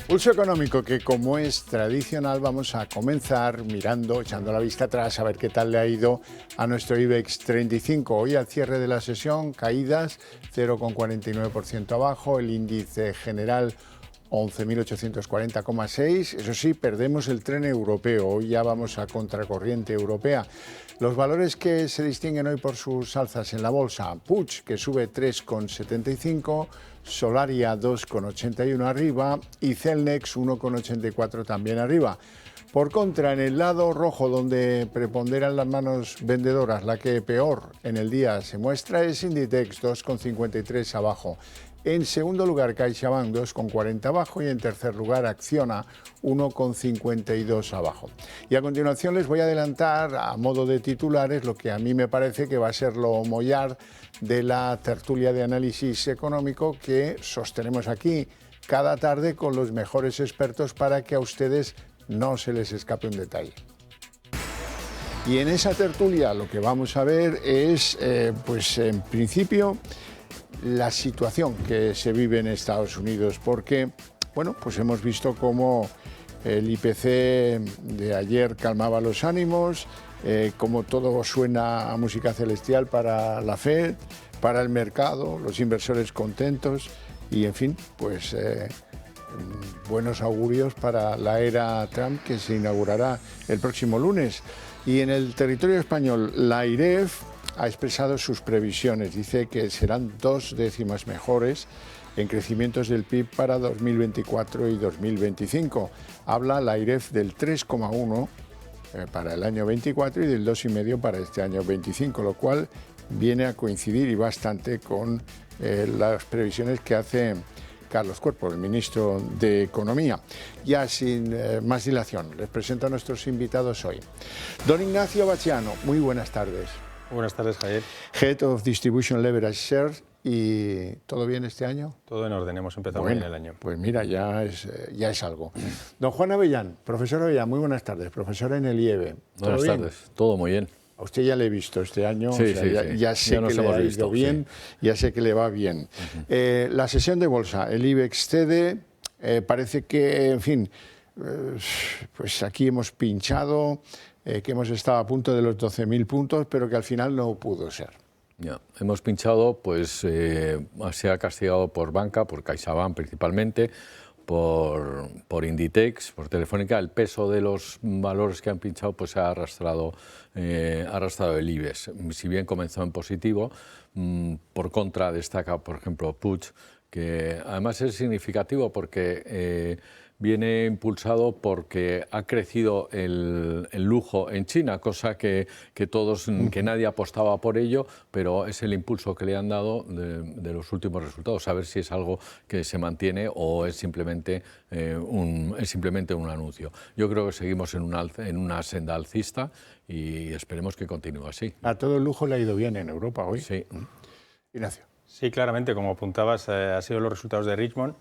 Pulso económico que, como es tradicional, vamos a comenzar echando la vista atrás a ver qué tal le ha ido a nuestro IBEX 35. Hoy al cierre de la sesión, caídas 0,49% abajo, el índice general 11.840,6. Eso sí, perdemos el tren europeo. Hoy ya vamos a contracorriente europea. Los valores que se distinguen hoy por sus alzas en la bolsa: Puig, que sube 3,75, Solaria 2,81 arriba y Celnex 1,84 también arriba. Por contra, en el lado rojo, donde preponderan las manos vendedoras, la que peor en el día se muestra es Inditex, 2,53 abajo. En segundo lugar, CaixaBank, 2,40 abajo, y en tercer lugar, Acciona, 1,52 abajo. Y a continuación les voy a adelantar, a modo de titulares, lo que a mí me parece que va a ser lo mollar de la tertulia de análisis económico que sostenemos aquí cada tarde con los mejores expertos para que a ustedes no se les escape un detalle. Y en esa tertulia lo que vamos a ver es, pues en principio, la situación que se vive en Estados Unidos, porque, bueno, pues hemos visto cómo el IPC de ayer calmaba los ánimos, cómo todo suena a música celestial para la Fed, para el mercado, los inversores contentos y, en fin, pues buenos augurios para la era Trump que se inaugurará el próximo lunes. Y en el territorio español, la AIREF ha expresado sus previsiones. Dice que serán 2 décimas mejores en crecimientos del PIB para 2024 y 2025. Habla la AIREF del 3,1 para el año 24 y del 2,5 para este año 25, lo cual viene a coincidir y bastante con las previsiones que hace Carlos Cuerpo, el ministro de Economía. Ya sin más dilación, les presento a nuestros invitados hoy. Don Ignacio Bachiano, muy buenas tardes. Buenas tardes, Javier. Head of Distribution Leverage Shares. ¿Y todo bien este año? Todo en orden, hemos empezado bien el año. Pues mira, ya es algo. Don Juan Avellán, profesor Avellán, muy buenas tardes, profesor en el IEB. Buenas tardes, todo muy bien. A usted ya le he visto este año, sí, o sea, ya sé que le ha ido bien, ya sé que le va bien. La sesión de bolsa, el IBEX cede, parece que, en fin, pues aquí hemos pinchado, que hemos estado a punto de los 12.000 puntos, pero que al final no pudo ser. Ya, hemos pinchado, pues se ha castigado por banca, por CaixaBank principalmente, por Inditex, por Telefónica. El peso de los valores que han pinchado pues ha arrastrado el IBEX. Si bien comenzó en positivo, por contra destaca, por ejemplo, Puig, que además es significativo porque viene impulsado porque ha crecido el lujo en China, cosa que nadie apostaba por ello, pero es el impulso que le han dado de los últimos resultados. A ver si es algo que se mantiene o es simplemente un anuncio. Yo creo que seguimos en una senda alcista y esperemos que continúe así. A todo el lujo le ha ido bien en Europa hoy. Sí. Ignacio. Sí, claramente, como apuntabas, han sido los resultados de Richmond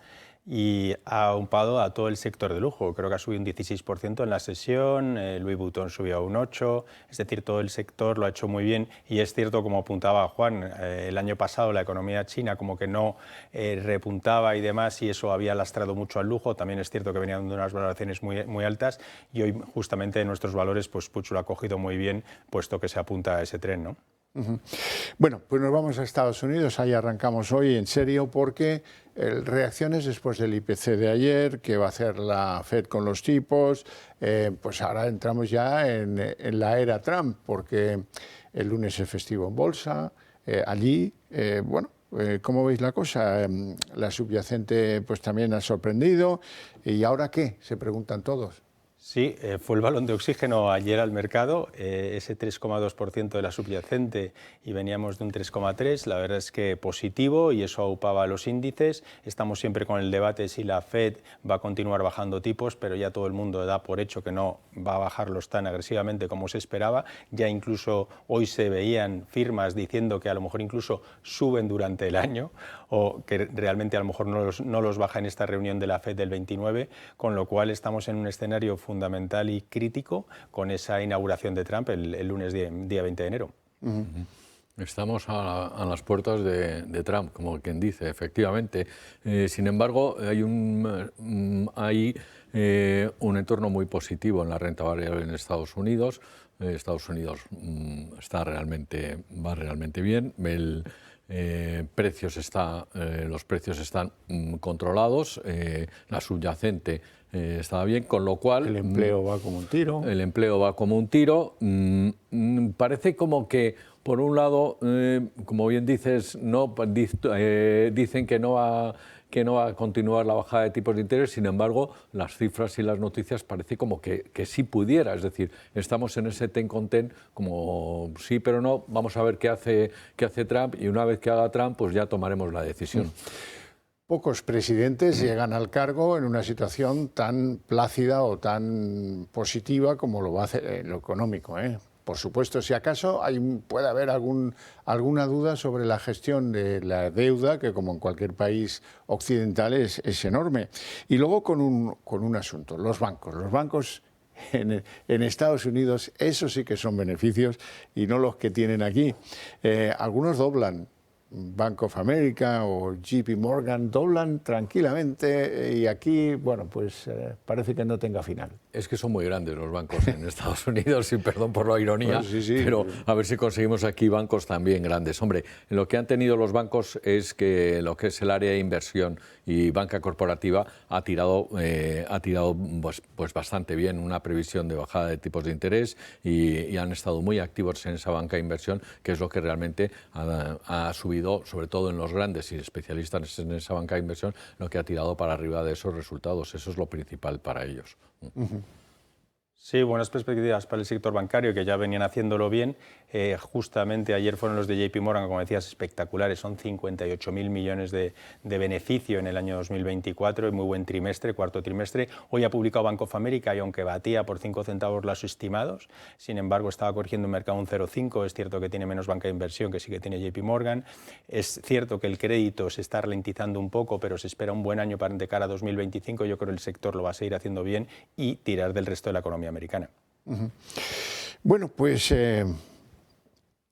y ha aumpado a todo el sector de lujo. Creo que ha subido un 16% en la sesión, Louis Vuitton subió un 8%, es decir, todo el sector lo ha hecho muy bien. Y es cierto, como apuntaba Juan, el año pasado la economía china como que no repuntaba y demás, y eso había lastrado mucho al lujo. También es cierto que venían de unas valoraciones muy altas y hoy justamente nuestros valores, pues Puig lo ha cogido muy bien, puesto que se apunta a ese tren, ¿no? Bueno, pues nos vamos a Estados Unidos, ahí arrancamos hoy en serio porque reacciones después del IPC de ayer, que va a hacer la Fed con los tipos, pues ahora entramos ya en la era Trump, porque el lunes es festivo en bolsa, allí, bueno, ¿cómo veis la cosa? La subyacente pues también ha sorprendido, ¿y ahora qué? Se preguntan todos. Sí, fue el balón de oxígeno ayer al mercado, ese 3,2% de la subyacente y veníamos de un 3,3%, la verdad es que positivo y eso aupaba los índices. Estamos siempre con el debate si la Fed va a continuar bajando tipos, pero ya todo el mundo da por hecho que no va a bajarlos tan agresivamente como se esperaba. Ya incluso hoy se veían firmas diciendo que a lo mejor incluso suben durante el año o que realmente a lo mejor no los baja en esta reunión de la Fed del 29, con lo cual estamos en un escenario fundamental fundamental y crítico con esa inauguración de Trump el lunes día 20 de enero. Estamos a las puertas de Trump, como quien dice, efectivamente. Sin embargo, hay un entorno muy positivo en la renta variable en Estados Unidos. Estados Unidos va realmente bien. Los precios están controlados, la subyacente está bien, con lo cual... El empleo va como un tiro. El empleo va como un tiro. Parece como que, por un lado, como bien dices, dicen que no va a continuar la bajada de tipos de interés. Sin embargo, las cifras y las noticias parece como que sí pudiera. Es decir, estamos en ese ten con ten, como sí pero no, vamos a ver qué hace Trump, y una vez que haga Trump, pues ya tomaremos la decisión. Pocos presidentes llegan al cargo en una situación tan plácida o tan positiva como lo va a hacer en lo económico, ¿eh? Por supuesto, si acaso puede haber alguna duda sobre la gestión de la deuda, que como en cualquier país occidental es enorme. Y luego con un asunto, los bancos. Los bancos en Estados Unidos, esos sí que son beneficios y no los que tienen aquí. Algunos doblan. Bank of America o JP Morgan doblan tranquilamente y aquí, bueno, pues parece que no tenga final. Es que son muy grandes los bancos en Estados Unidos, y perdón por la ironía, pues sí. Pero a ver si conseguimos aquí bancos también grandes. Hombre, lo que han tenido los bancos es que lo que es el área de inversión y banca corporativa ha tirado pues bastante bien, una previsión de bajada de tipos de interés y han estado muy activos en esa banca de inversión, que es lo que realmente ha subido, sobre todo en los grandes y especialistas en esa banca de inversión, lo que ha tirado para arriba de esos resultados. Eso es lo principal para ellos. Sí, buenas perspectivas para el sector bancario, que ya venían haciéndolo bien. Justamente ayer fueron los de JP Morgan, como decías, espectaculares. Son 58.000 millones de beneficio en el año 2024, muy buen trimestre, cuarto trimestre. Hoy ha publicado Bank of America y aunque batía por 5 centavos los estimados, sin embargo estaba corrigiendo un mercado un 0,5. Es cierto que tiene menos banca de inversión que sí que tiene JP Morgan. Es cierto que el crédito se está ralentizando un poco, pero se espera un buen año de cara a 2025. Yo creo que el sector lo va a seguir haciendo bien y tirar del resto de la economía americana. Bueno, pues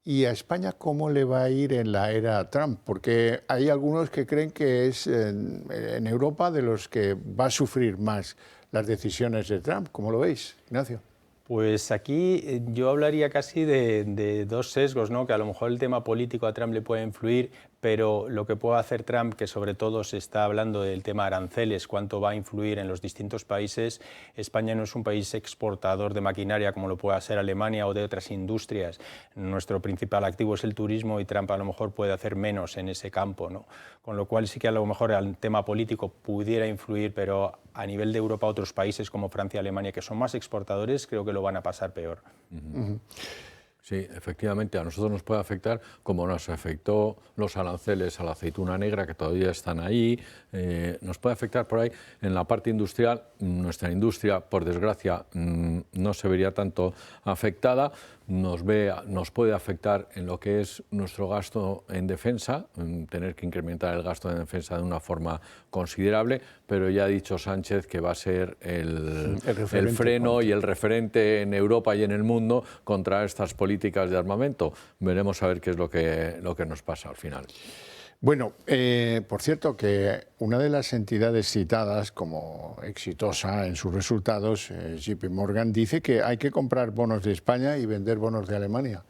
¿y a España cómo le va a ir en la era Trump? Porque hay algunos que creen que es en Europa de los que va a sufrir más las decisiones de Trump. ¿Cómo lo veis, Ignacio? Pues aquí yo hablaría casi de dos sesgos, ¿no? Que a lo mejor el tema político a Trump le puede influir, pero lo que puede hacer Trump, que sobre todo se está hablando del tema aranceles, cuánto va a influir en los distintos países. España no es un país exportador de maquinaria como lo pueda ser Alemania o de otras industrias. Nuestro principal activo es el turismo y Trump a lo mejor puede hacer menos en ese campo, ¿no? Con lo cual sí que a lo mejor el tema político pudiera influir, pero a nivel de Europa otros países como Francia y Alemania, que son más exportadores, creo que lo van a pasar peor. Sí, efectivamente, a nosotros nos puede afectar como nos afectó los aranceles a la aceituna negra, que todavía están ahí. Nos puede afectar por ahí en la parte industrial. Nuestra industria, por desgracia, no se vería tanto afectada. Nos puede afectar en lo que es nuestro gasto en defensa, tener que incrementar el gasto en defensa de una forma considerable, pero ya ha dicho Sánchez que va a ser el freno y el referente en Europa y en el mundo contra estas políticas de armamento. Veremos a ver qué es lo que nos pasa al final. Bueno, por cierto, que una de las entidades citadas como exitosa en sus resultados, JP Morgan, dice que hay que comprar bonos de España y vender bonos de Alemania.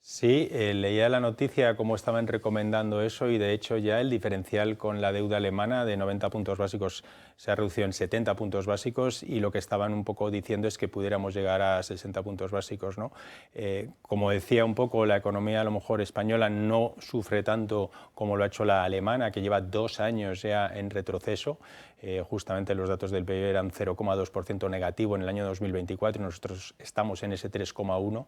Sí, leía la noticia cómo estaban recomendando eso y de hecho ya el diferencial con la deuda alemana de 90 puntos básicos se ha reducido en 70 puntos básicos y lo que estaban un poco diciendo es que pudiéramos llegar a 60 puntos básicos, ¿no? Como decía un poco, la economía a lo mejor española no sufre tanto como lo ha hecho la alemana, que lleva 2 años ya en retroceso. Justamente los datos del PIB eran 0,2% negativo en el año 2024 y nosotros estamos en ese 3,1%.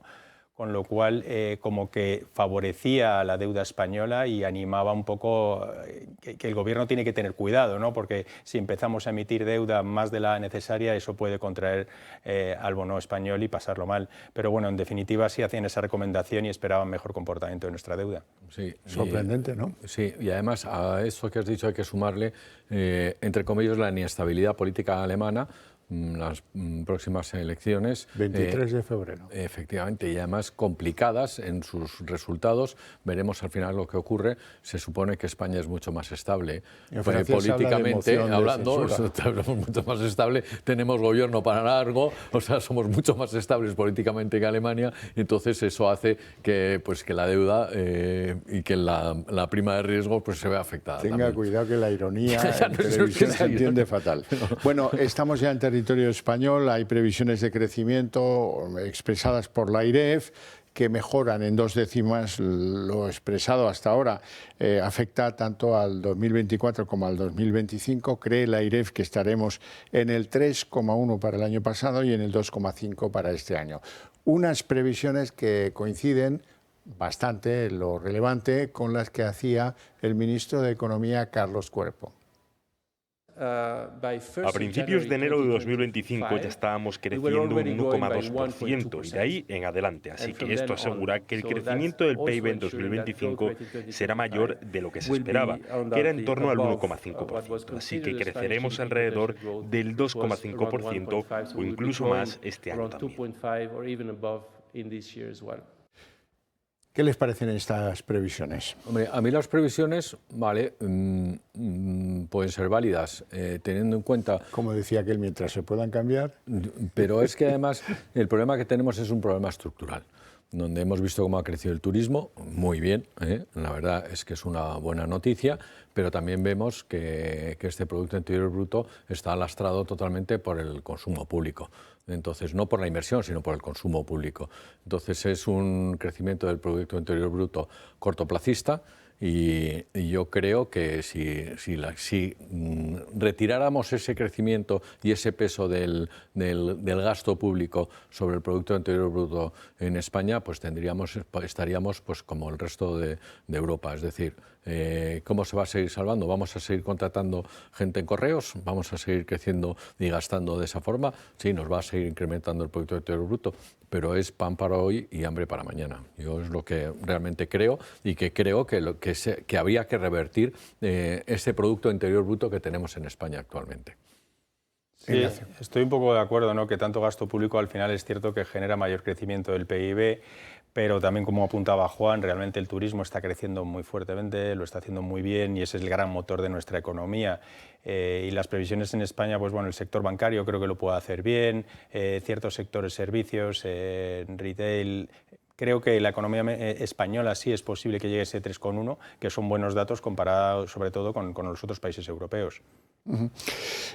Con lo cual como que favorecía a la deuda española y animaba un poco que el gobierno tiene que tener cuidado, ¿no? Porque si empezamos a emitir deuda más de la necesaria, eso puede contraer al bono español y pasarlo mal. Pero bueno, en definitiva sí hacían esa recomendación y esperaban mejor comportamiento de nuestra deuda. Sí, sorprendente, ¿no? Sí, y además a eso que has dicho hay que sumarle, entre comillas, la inestabilidad política alemana, las próximas elecciones. 23 de febrero. Efectivamente, y además complicadas en sus resultados. Veremos al final lo que ocurre. Se supone que España es mucho más estable políticamente hablando, estamos mucho más estable. Tenemos gobierno para largo, o sea, somos mucho más estables políticamente que Alemania. Entonces eso hace que, pues, que la deuda y que la prima de riesgo pues, se vea afectada. Tenga también. Cuidado que la ironía en televisión se entiende fatal. Bueno, estamos ya en territorio español, hay previsiones de crecimiento expresadas por la AIREF que mejoran en 2 décimas lo expresado hasta ahora. Afecta tanto al 2024 como al 2025. Cree la AIREF que estaremos en el 3,1 para el año pasado y en el 2,5 para este año. Unas previsiones que coinciden bastante, lo relevante, con las que hacía el ministro de Economía, Carlos Cuerpo. A principios de enero de 2025 ya estábamos creciendo un 1,2% y de ahí en adelante, así que esto asegura que el crecimiento del PIB en 2025 será mayor de lo que se esperaba, que era en torno al 1,5%, así que creceremos alrededor del 2,5% o incluso más este año también. ¿Qué les parecen estas previsiones? Hombre, a mí las previsiones, vale, pueden ser válidas, teniendo en cuenta... Como decía aquel, mientras se puedan cambiar. Pero es que además el problema que tenemos es un problema estructural, donde hemos visto cómo ha crecido el turismo, muy bien, la verdad es que es una buena noticia, pero también vemos que este Producto Interior Bruto está lastrado totalmente por el consumo público. Entonces, no por la inversión, sino por el consumo público. Entonces, es un crecimiento del Producto Interior Bruto cortoplacista y yo creo que si retiráramos ese crecimiento y ese peso del gasto público sobre el Producto Interior Bruto en España, pues estaríamos pues, como el resto de Europa. Es decir, ¿cómo se va a seguir salvando? ¿Vamos a seguir contratando gente en correos? ¿Vamos a seguir creciendo y gastando de esa forma? Sí, nos va a seguir incrementando el Producto Interior Bruto, pero es pan para hoy y hambre para mañana. Yo es lo que realmente creo y que creo que habría que revertir ese Producto Interior Bruto que tenemos en España actualmente. Sí, estoy un poco de acuerdo, ¿no? Que tanto gasto público al final es cierto que genera mayor crecimiento del PIB, pero también, como apuntaba Juan, realmente el turismo está creciendo muy fuertemente, lo está haciendo muy bien y ese es el gran motor de nuestra economía. Y las previsiones en España, pues bueno, el sector bancario creo que lo puede hacer bien, ciertos sectores servicios, retail. Creo que la economía española sí es posible que llegue a ese 3,1, que son buenos datos comparados sobre todo con los otros países europeos.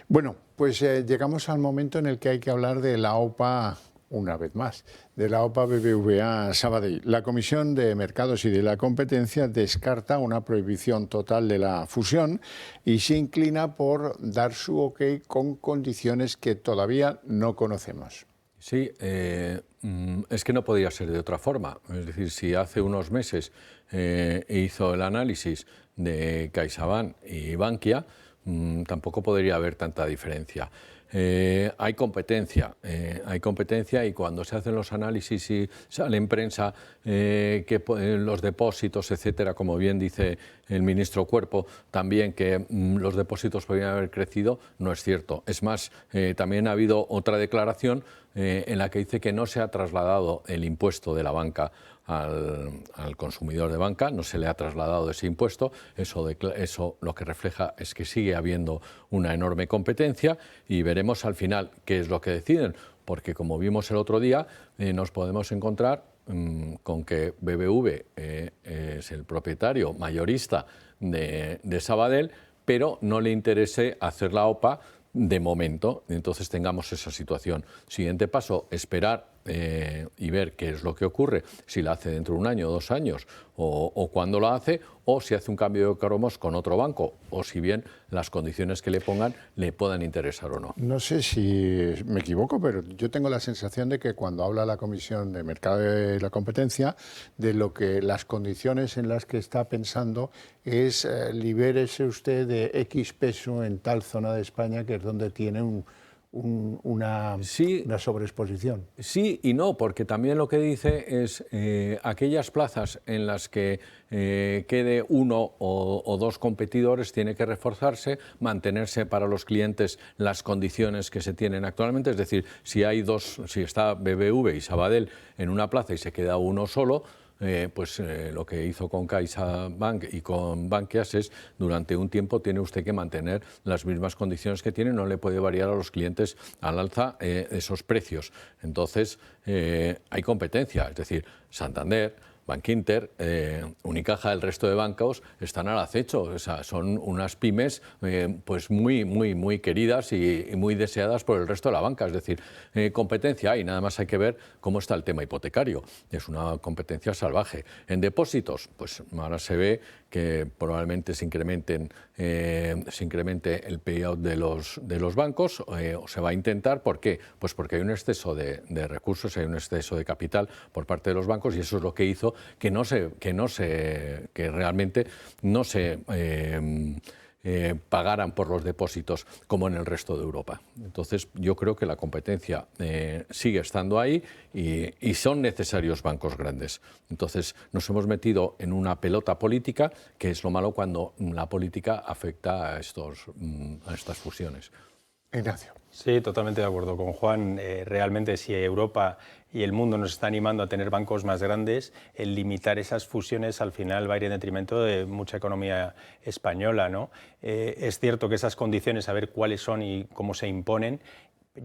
Bueno, pues llegamos al momento en el que hay que hablar de la OPA, una vez más, de la OPA BBVA Sabadell. La Comisión de Mercados y de la Competencia descarta una prohibición total de la fusión y se inclina por dar su ok con condiciones que todavía no conocemos. Sí, es que no podía ser de otra forma. Es decir, si hace unos meses hizo el análisis de CaixaBank y Bankia, tampoco podría haber tanta diferencia. Hay competencia y cuando se hacen los análisis y sale en prensa que los depósitos, etcétera, como bien dice el ministro Cuerpo, también que los depósitos podrían haber crecido, no es cierto. Es más, también ha habido otra declaración en la que dice que no se ha trasladado el impuesto de la banca al consumidor de banca, no se le ha trasladado ese impuesto, eso lo que refleja es que sigue habiendo una enorme competencia y veremos al final qué es lo que deciden, porque como vimos el otro día, nos podemos encontrar con que BBV es el propietario mayorista de Sabadell, pero no le interese hacer la OPA de momento, entonces tengamos esa situación. Siguiente paso, esperar y ver qué es lo que ocurre, si la hace dentro de un año, 2 años, o cuándo la hace, o si hace un cambio de cromos con otro banco, o si bien las condiciones que le pongan le puedan interesar o no. No sé si me equivoco, pero yo tengo la sensación de que cuando habla la Comisión de Mercado y la Competencia, de lo que las condiciones en las que está pensando es libérese usted de X peso en tal zona de España que es donde tiene una sobreexposición. Sí y no, porque también lo que dice es aquellas plazas en las que quede uno o dos competidores tiene que reforzarse, mantenerse para los clientes las condiciones que se tienen actualmente, es decir, si está BBV y Sabadell en una plaza y se queda uno solo, lo que hizo con CaixaBank y con Bankias es, durante un tiempo tiene usted que mantener las mismas condiciones que tiene, no le puede variar a los clientes al alza esos precios. Entonces, hay competencia, es decir, Santander, Bankinter, Unicaja, el resto de bancos están al acecho. O sea, son unas pymes pues muy queridas y muy deseadas por el resto de la banca. Es decir, competencia hay, nada más hay que ver cómo está el tema hipotecario. Es una competencia salvaje. En depósitos, pues ahora se ve que probablemente se incremente el payout de los bancos, o se va a intentar. ¿Por qué? Pues porque hay un exceso de recursos, hay un exceso de capital por parte de los bancos, y eso es lo que hizo que realmente no se pagaran por los depósitos como en el resto de Europa. Entonces, yo creo que la competencia sigue estando ahí y son necesarios bancos grandes. Entonces, nos hemos metido en una pelota política, que es lo malo cuando la política afecta a estas fusiones. Ignacio. Sí, totalmente de acuerdo con Juan. Realmente, si Europa y el mundo nos está animando a tener bancos más grandes, el limitar esas fusiones al final va a ir en detrimento de mucha economía española, ¿no? Es cierto que esas condiciones, a ver cuáles son y cómo se imponen.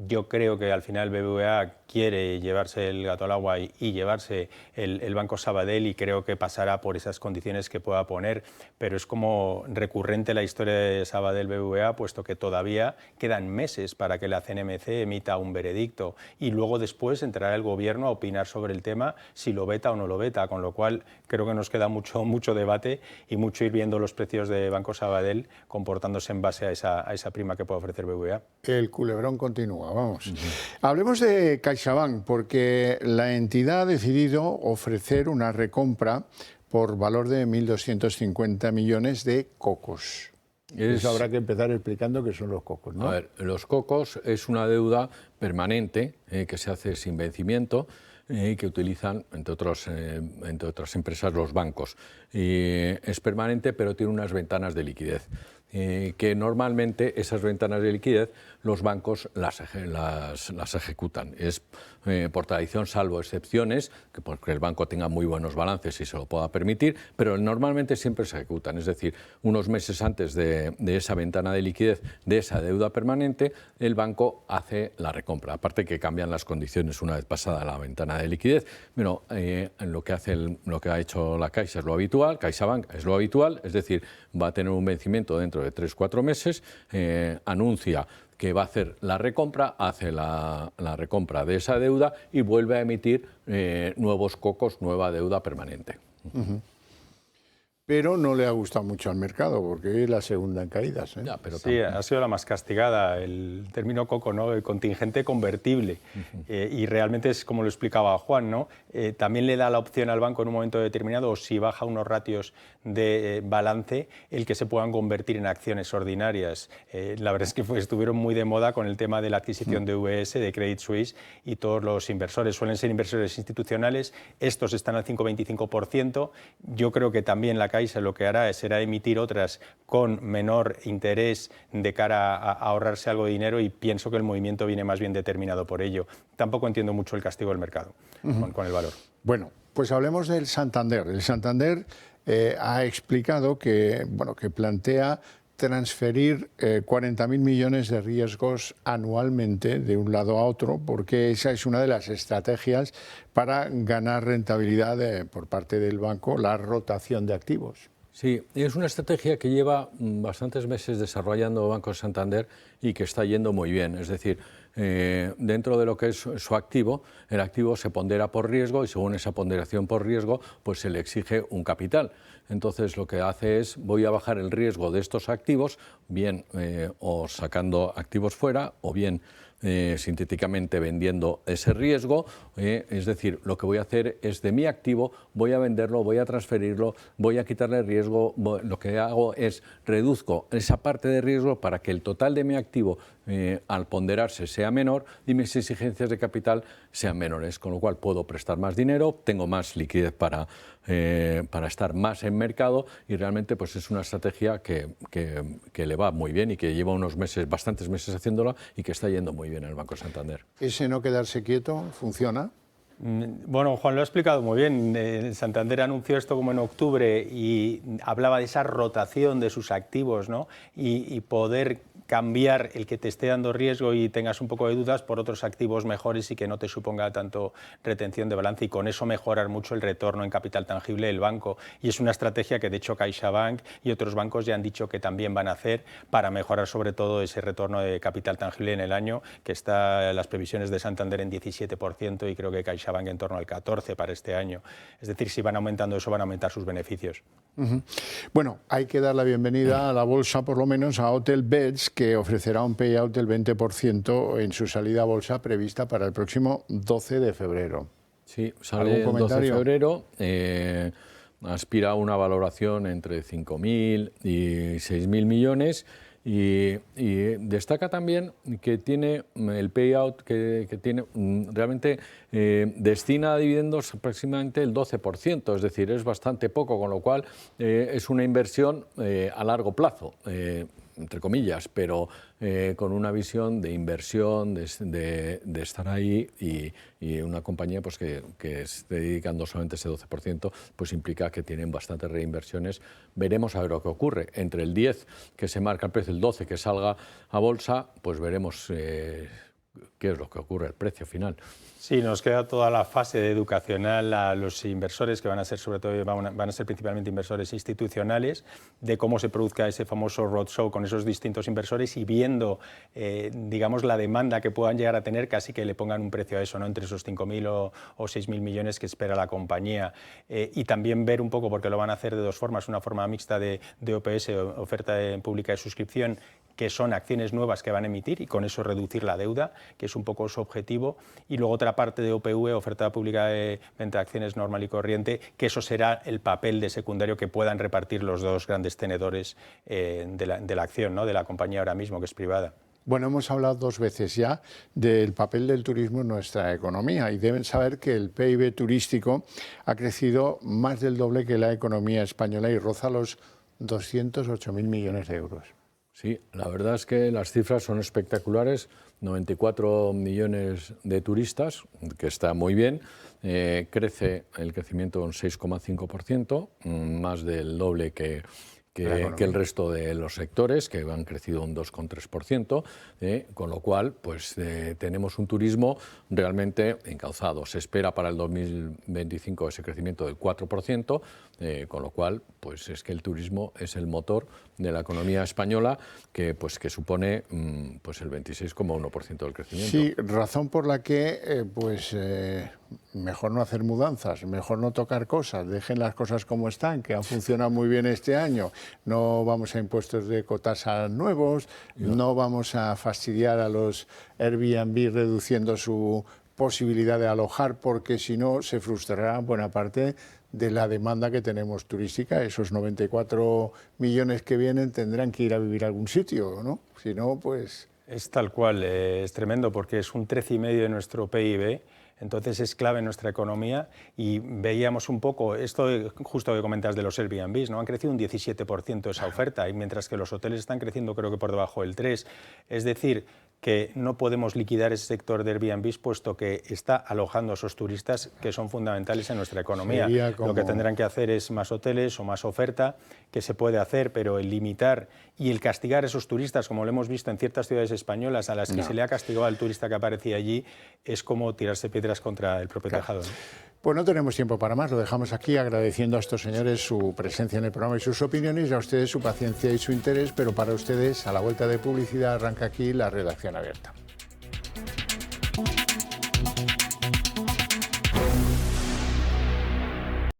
Yo creo que al final BBVA quiere llevarse el gato al agua y llevarse el Banco Sabadell, y creo que pasará por esas condiciones que pueda poner, pero es como recurrente la historia de Sabadell BBVA, puesto que todavía quedan meses para que la CNMC emita un veredicto y luego después entrará el Gobierno a opinar sobre el tema, si lo veta o no lo veta, con lo cual creo que nos queda mucho debate y mucho ir viendo los precios de Banco Sabadell comportándose en base a esa prima que puede ofrecer BBVA. El culebrón continúa. Vamos. Hablemos de CaixaBank, porque la entidad ha decidido ofrecer una recompra por valor de 1.250 millones de cocos. Eso habrá que empezar explicando qué son los cocos, ¿no? A ver, los cocos es una deuda permanente que se hace sin vencimiento, que utilizan, entre otras empresas, los bancos. Es permanente, pero tiene unas ventanas de liquidez. Que normalmente esas ventanas de liquidez los bancos las ejecutan. Es por tradición, salvo excepciones, porque el banco tenga muy buenos balances y se lo pueda permitir, pero normalmente siempre se ejecutan. Es decir, unos meses antes de esa ventana de liquidez, de esa deuda permanente, el banco hace la recompra. Aparte que cambian las condiciones una vez pasada la ventana de liquidez. Bueno, lo que ha hecho la Caixa es lo habitual, CaixaBank es lo habitual, es decir, va a tener un vencimiento dentro de 3-4 meses, anuncia que va a hacer la recompra, hace la recompra de esa deuda y vuelve a emitir nuevos cocos, nueva deuda permanente. Pero no le ha gustado mucho al mercado, porque es la segunda en caídas. Ya, pero sí, ha sido la más castigada, el término coco, ¿no? El contingente convertible. Y realmente es como lo explicaba Juan, ¿no? También le da la opción al banco en un momento determinado, o si baja unos ratios de balance, el que se puedan convertir en acciones ordinarias. La verdad es que estuvieron muy de moda con el tema de la adquisición de UBS, de Credit Suisse, y todos los inversores suelen ser inversores institucionales. Estos están al 5,25%. Yo creo que también la Caixa lo que hará será emitir otras con menor interés de cara a ahorrarse algo de dinero, y pienso que el movimiento viene más bien determinado por ello. Tampoco entiendo mucho el castigo del mercado con el valor. Bueno, pues hablemos del Santander. El Santander ha explicado que plantea transferir 40.000 millones de riesgos anualmente de un lado a otro, porque esa es una de las estrategias para ganar rentabilidad por parte del banco, la rotación de activos. Sí, es una estrategia que lleva bastantes meses desarrollando Banco Santander y que está yendo muy bien. Es decir, dentro de lo que es su activo, el activo se pondera por riesgo y según esa ponderación por riesgo, pues se le exige un capital. Entonces lo que hace es, voy a bajar el riesgo de estos activos, bien o sacando activos fuera o bien sintéticamente vendiendo ese riesgo, es decir, lo que voy a hacer es de mi activo, voy a venderlo, voy a transferirlo, voy a quitarle riesgo, lo que hago es reduzco esa parte de riesgo para que el total de mi activo al ponderarse sea menor y mis exigencias de capital sean menores, con lo cual puedo prestar más dinero, tengo más liquidez para estar más en mercado y realmente pues es una estrategia que le va muy bien y que lleva unos meses, bastantes meses haciéndola y que está yendo muy bien el Banco Santander. ¿Ese no quedarse quieto funciona? Bueno, Juan lo ha explicado muy bien. Santander anunció esto como en octubre y hablaba de esa rotación de sus activos, ¿no? Y poder cambiar el que te esté dando riesgo y tengas un poco de dudas por otros activos mejores y que no te suponga tanto retención de balance y con eso mejorar mucho el retorno en capital tangible del banco. Y es una estrategia que de hecho CaixaBank y otros bancos ya han dicho que también van a hacer para mejorar sobre todo ese retorno de capital tangible en el año, que está las previsiones de Santander en 17% y creo que CaixaBank en torno al 14% para este año. Es decir, si van aumentando eso van a aumentar sus beneficios. Bueno, hay que dar la bienvenida a la bolsa, por lo menos a Hotelbeds, que ofrecerá un payout del 20% en su salida a bolsa prevista para el próximo 12 de febrero. Sí, sale el 12 de febrero, aspira a una valoración entre 5.000 y 6.000 millones y destaca también que tiene el payout que tiene realmente destina a dividendos aproximadamente el 12%, es decir, es bastante poco, con lo cual es una inversión a largo plazo, entre comillas, pero con una visión de inversión, de estar ahí y una compañía pues, que esté dedicando solamente ese 12%, pues implica que tienen bastantes reinversiones. Veremos a ver lo que ocurre. Entre el 10 que se marca el precio, el 12 que salga a bolsa, pues veremos qué es lo que ocurre, el precio final. Sí, nos queda toda la fase educacional a los inversores, que van a ser sobre todo van a ser principalmente inversores institucionales, de cómo se produzca ese famoso roadshow con esos distintos inversores y viendo, digamos, la demanda que puedan llegar a tener, casi que le pongan un precio a eso, ¿no? Entre esos 5.000 o 6.000 millones que espera la compañía. Y también ver un poco, porque lo van a hacer de dos formas, una forma mixta de OPS, oferta pública de suscripción, que son acciones nuevas que van a emitir y con eso reducir la deuda, que es un poco su objetivo, y luego otra parte de OPV, oferta pública de venta de acciones normal y corriente, que eso será el papel de secundario que puedan repartir los dos grandes tenedores de la acción, ¿no? De la compañía ahora mismo, que es privada. Bueno, hemos hablado dos veces ya del papel del turismo en nuestra economía y deben saber que el PIB turístico ha crecido más del doble que la economía española y roza los 208.000 millones de euros. Sí, la verdad es que las cifras son espectaculares, 94 millones de turistas, que está muy bien, crece el crecimiento un 6,5%, más del doble que el resto de los sectores, que han crecido un 2,3%, con lo cual pues, tenemos un turismo realmente encauzado. Se espera para el 2025 ese crecimiento del 4%, con lo cual pues, es que el turismo es el motor de la economía española, que supone pues, el 26,1% del crecimiento. Sí, razón por la que mejor no hacer mudanzas, mejor no tocar cosas, dejen las cosas como están, que han funcionado muy bien este año. No vamos a impuestos de ecotasa nuevos, no vamos a fastidiar a los Airbnb reduciendo su posibilidad de alojar, porque si no se frustrará buena parte de la demanda que tenemos turística. Esos 94 millones que vienen tendrán que ir a vivir a algún sitio, ¿no? Si no, pues... Es tal cual, es tremendo porque es un 13,5% de nuestro PIB. Entonces es clave en nuestra economía y veíamos un poco esto justo que comentas de los Airbnb, ¿no? Han crecido un 17% esa oferta y mientras que los hoteles están creciendo creo que por debajo del 3%. Es decir, que no podemos liquidar ese sector de Airbnb puesto que está alojando a esos turistas que son fundamentales en nuestra economía. Lo que tendrán que hacer es más hoteles o más oferta, que se puede hacer, pero el limitar y el castigar a esos turistas, como lo hemos visto en ciertas ciudades españolas a las que se le ha castigado al turista que aparecía allí, es como tirarse piedras contra el propio tejado, ¿no? Pues no tenemos tiempo para más, lo dejamos aquí agradeciendo a estos señores su presencia en el programa y sus opiniones, y a ustedes su paciencia y su interés, pero para ustedes, a la vuelta de publicidad, arranca aquí la redacción abierta.